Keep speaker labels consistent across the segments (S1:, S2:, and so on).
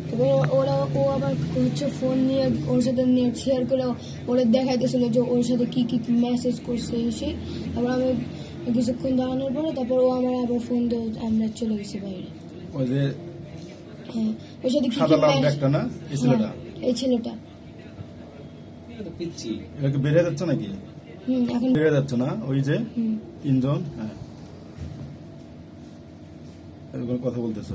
S1: তারপর ও আবার হচ্ছে ফোন নিয়ে ওর সাথে নেট শেয়ার করে ওরা দেখাইতেছিল যে ওর সাথে কি কি মেসেজ করছে এসে। তারপর আমি কিছুক্ষণ দাঁড়ানোর পরে তারপর ও আমার আবার ফোন দিয়ে আমরা চলে গেছি বাইরে।
S2: ওই যে
S1: হ্যাঁ, ওর সাথে কি এই ছেলেটা
S2: এটা বেড়ে যাচ্ছে নাকি? এখন বেড়ে যাচ্ছে না? ওই যে তিনজন, হ্যাঁ এরকম কথা বলতেছ।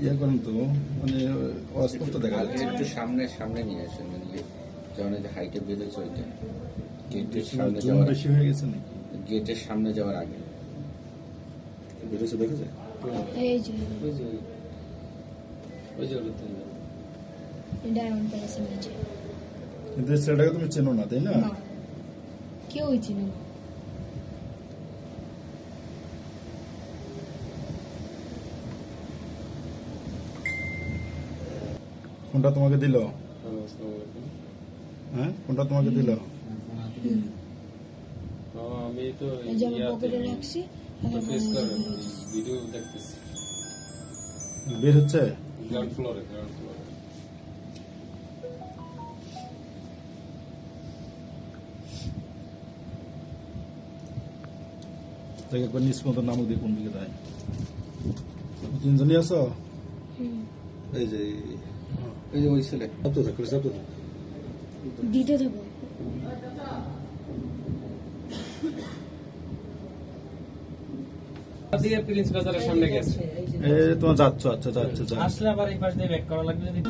S2: ইয়ে করেন তো, মানে অস্পষ্ট দেখা যাচ্ছে।
S3: একটু সামনে নিয়ে আসেন, মানে যেমন হাইটে বেড়েছে ওইটা গেটের সামনে যাওয়ার
S2: বেশি হয়ে গেছে নাকি?
S3: গেটের সামনে যাওয়ার আগে
S2: বেড়েছে, দেখা যায়।
S1: এই যে ডায়মন্ড প্যালেসের নিচে।
S2: কিন্তু ছেলেটাকে তুমি চেনো না, তাই না?
S1: কেউই চেনে না।
S2: কোনটা তোমাকে দিল? হ্যাঁ, কোনটা তোমাকে দিল?
S4: আমি তো
S1: পকেটে রাখছি,
S4: ভিডিও দেখতেছি।
S2: বের হচ্ছে
S4: গ্রাউন্ড ফ্লোরে।
S2: একবার নিজ মতো নামক দিয়ে কোন দিকে যায়। তিনজনই আছো?
S3: এই যে ওই ছেলে
S1: দিতে থাকো।
S4: প্রিন্স বাজারের সামনে গেছে।
S2: তোমার যাচ্ছ? আচ্ছা যাচ্ছ,
S4: আসলে আবার এই পাশ দিয়ে ব্যাক করা লাগবে যদি